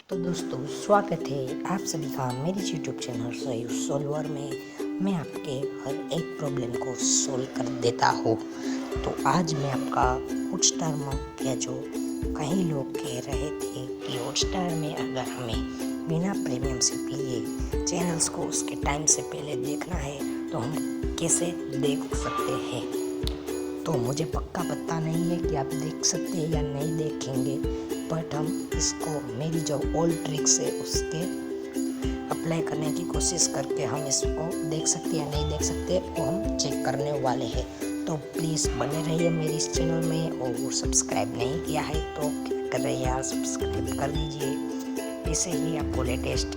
तो दोस्तों स्वागत है आप सभी का मेरे यूट्यूब चैनल सही सॉल्वर में। मैं आपके हर एक प्रॉब्लम को सॉल्व कर देता हूँ। तो आज मैं आपका हॉटस्टार में या जो कई लोग कह रहे थे कि हॉटस्टार में अगर हमें बिना प्रीमियम से लिए चैनल्स को उसके टाइम से पहले देखना है तो हम कैसे देख सकते हैं। तो मुझे पक्का पता नहीं है कि आप देख सकते हैं या नहीं देखेंगे, बट हम इसको मेरी जो ओल्ड ट्रिक्स है उसके अप्लाई करने की कोशिश करके हम इसको देख सकते हैं या नहीं देख सकते वो हम चेक करने वाले हैं। तो प्लीज़ बने रहिए मेरे इस चैनल में, और सब्सक्राइब नहीं किया है तो क्या कर रहे हैं यार, सब्सक्राइब कर दीजिए। ऐसे ही आपको लेटेस्ट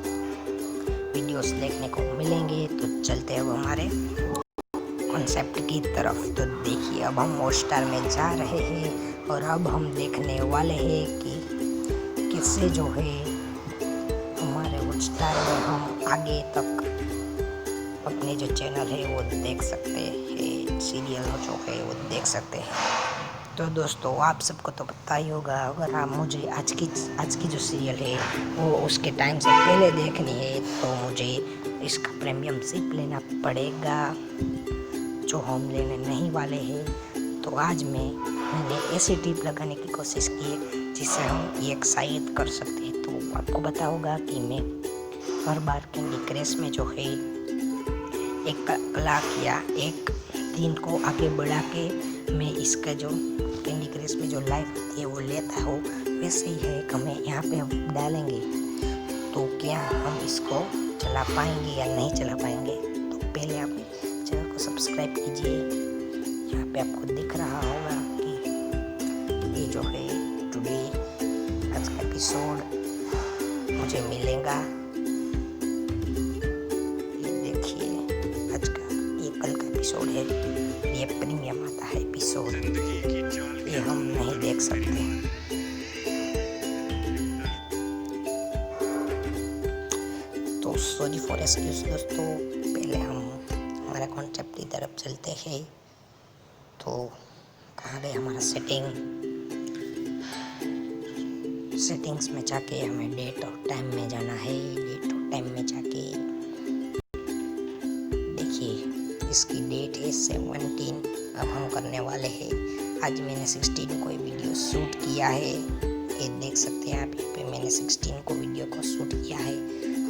वीडियोस देखने को मिलेंगे। तो चलते हैं अब हमारे कॉन्सेप्ट की तरफ। तो देखिए अब हम हॉटस्टार में जा रहे हैं और अब हम देखने वाले हैं कि कैसे जो है हमारे हॉटस्टार में हम आगे तक अपने जो चैनल है वो देख सकते हैं, सीरियल जो है वो देख सकते हैं। तो दोस्तों आप सबको तो पता ही होगा, अगर आप मुझे आज की जो सीरियल है वो उसके टाइम से पहले देखनी है तो मुझे इसका प्रीमियम सिर्फ लेना पड़ेगा, जो हम लेने नहीं वाले हैं। तो आज मैंने ऐसी टिप लगाने की कोशिश की है जिससे हम ये शायद कर सकते हैं। तो आपको पता होगा कि मैं हर बार कैंडी क्रश में जो है एक क्लॉक या एक दिन को आगे बढ़ा के मैं इसका जो कैंडी क्रश में जो लाइफ होती है वो लेता हूँ। वैसे ही है कि हमें यहाँ पे हम डालेंगे तो क्या हम इसको चला पाएंगे या नहीं चला पाएंगे। तो पहले आप चैनल को सब्सक्राइब कीजिए। यहाँ पे आपको दिख रहा होगा कि ये जो है टुडे आज का एपिसोड मुझे मिलेगा। ये देखिए आज का ये कल का एपिसोड है, ये प्रीमियम आता है एपिसोड, ये हम नहीं देख सकते। तो सॉरी फॉर एक्सक्यूज दोस्तों, पहले हम हमारा कॉन्सेप्ट की तरफ चलते हैं। तो कहाँ गए हमारा सेटिंग्स में जाके हमें डेट और टाइम में जाना है। डेट और टाइम में जाके देखिए इसकी डेट है 17। अब हम करने वाले हैं, आज मैंने 16 को वीडियो शूट किया है, ये देख सकते हैं आप। यहाँ पे मैंने 16 को वीडियो को शूट किया है।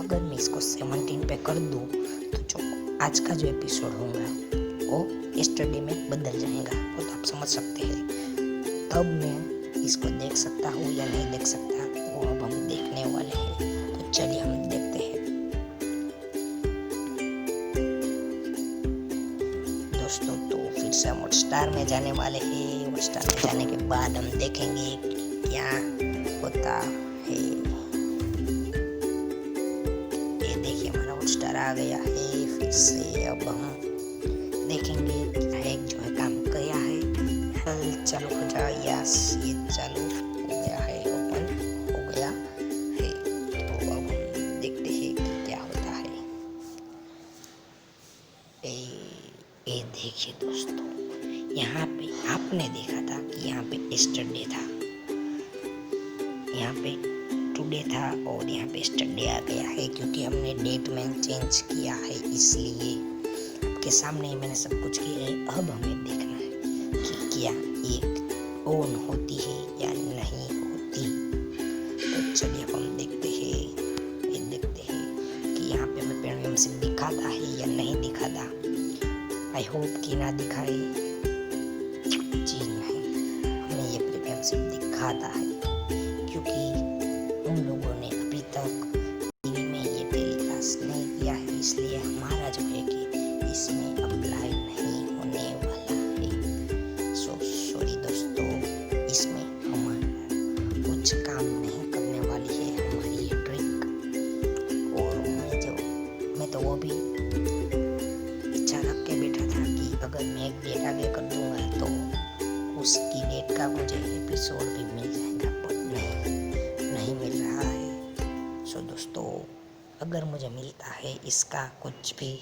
अगर मैं इसको 17 पे कर दूँ तो जो आज का जो एपिसोड होगा वो यस्टरडे में बदल जाएगा, वो तो आप समझ सकते हैं। तब मैं इसको देख सकता हूँ या नहीं देख सकता वो अब हम देखने वाले हैं। तो चलिए हम देखते हैं। दोस्तों तो फिर से हम हॉटस्टार में जाने वाले हैं। हॉटस्टार में जाने के बाद हम देखेंगे क्या होता है। ये देखिए हमारा हॉटस्टार आ गया है। फिर से अब हम देखेंगे एक जो है काम गया है, चालू हो जाए। यस ये चालू हो गया है, ओपन हो गया है। तो अब हम देखते हैं कि क्या होता है। ये देखिए दोस्तों, यहाँ पे आपने देखा था कि यहाँ पे यस्टरडे था, यहाँ पे टुडे था और यहाँ पे यस्टरडे आ गया है क्योंकि हमने डेट में चेंज किया है। इसलिए आपके सामने ही मैंने सब कुछ किया है। अब हमें देखना है कि क्या एक ऑन होती है या नहीं होती। तो चलिए अब हम देखते हैं, ये देखते हैं कि यहाँ पे हमें प्रीमियम से दिखाता है या नहीं दिखाता। आई होप कि ना दिखाए। जी नहीं, हमें ये प्रीमियम से दिखाता है क्योंकि उन लोगों ने अभी तक टीवी में ये टेलीकास्ट नहीं किया है, इसलिए हमारा जो है कि इसमें अप्लाई नहीं होने वाला है। सो सॉरी दोस्तों, इसमें हमारा कुछ काम नहीं करने वाली है हमारी ये ट्रिक। और मैं तो वो भी इच्छा रख के बैठा था कि अगर मैं एक डेट आगे कर दूंगा तो उसकी डेट का मुझे एपिसोड भी मिल जाएगा, पर नहीं मिल रहा है। सो दोस्तों अगर मुझे मिलता है इसका कुछ भी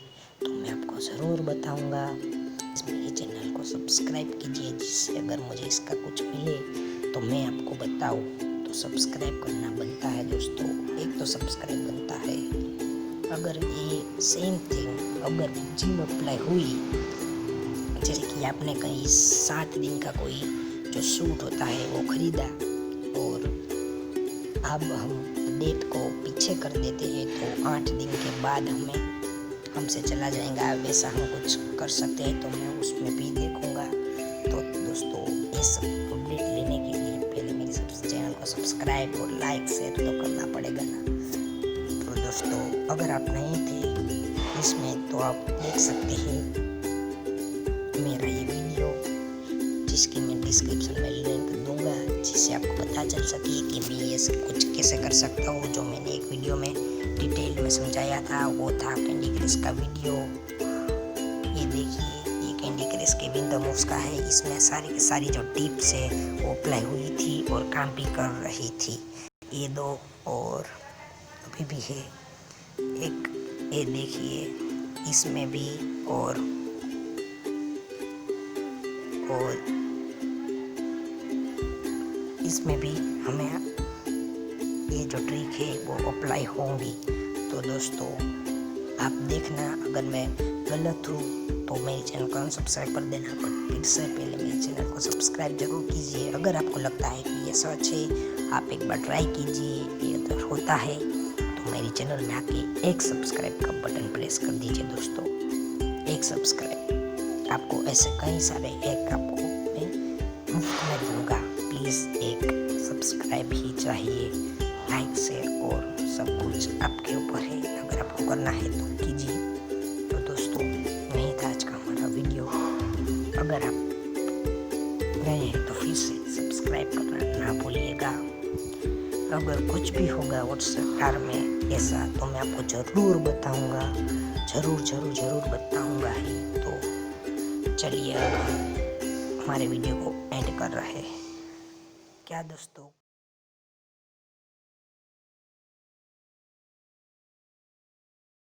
तो मैं आपको ज़रूर बताऊंगा। मेरे चैनल को सब्सक्राइब कीजिए जिससे अगर मुझे इसका कुछ मिले तो मैं आपको बताऊं। तो सब्सक्राइब करना बनता है दोस्तों। तो सब्सक्राइब बनता है। अगर ये सेम थिंग अगर जिम अप्लाई हुई, जैसे कि आपने कहीं 7 दिन का कोई जो सूट होता है वो खरीदा और अब हम डेट को पीछे कर देते हैं तो 8 दिन के बाद हमसे चला जाएगा, वैसा हम कुछ कर सकते हैं तो मैं उसमें भी देखूंगा। तो दोस्तों ये सब अपडेट लेने के लिए पहले मेरे चैनल को सब्सक्राइब और लाइक शेयर तो करना पड़ेगा ना। तो दोस्तों अगर आप नए थे इसमें तो आप देख सकते हैं मेरा ये वीडियो, जिसकी मैं डिस्क्रिप्शन में लिंक दूंगा, जिससे आपको पता चल सके कि मैं ये सब कुछ कैसे कर सकता हूँ। जो मैंने एक वीडियो में डिटेल में समझाया था वो था कैंडी क्रश का वीडियो। ये देखिए ये कैंडी क्रश के विन द मूव्स का है। इसमें सारी की सारी जो टिप्स है वो अप्लाई हुई थी और काम भी कर रही थी। ये दो और अभी भी है एक, ये देखिए इसमें भी और इसमें भी हमें ये जो ट्रिक है वो अप्लाई होंगी। तो दोस्तों आप देखना, अगर मैं गलत हूँ तो मेरे चैनल को अनसब्सक्राइब कर देना, पर फिर से पहले मेरे चैनल को सब्सक्राइब जरूर कीजिए। अगर आपको लगता है कि ये सच है आप एक बार ट्राई कीजिए, ये अगर होता है तो मेरे चैनल में आके एक सब्सक्राइब का बटन प्रेस कर दीजिए। दोस्तों एक सब्सक्राइब आपको ऐसे कई सारे एक आपको मैं मुफ्त में दूंगा, प्लीज़ एक सब्सक्राइब ही चाहिए। लाइक शेयर और सब कुछ आपके ऊपर है, अगर आपको करना है तो कीजिए। तो दोस्तों यही था आज का हमारा वीडियो। अगर आप नए हैं तो फिर से सब्सक्राइब करना ना भूलिएगा। अगर कुछ भी होगा व्हाट्सएप में ऐसा तो मैं आपको ज़रूर बताऊंगा, ज़रूर बताऊंगा ही। तो चलिए अब हम हमारे वीडियो को एंड कर रहे हैं क्या दोस्तों।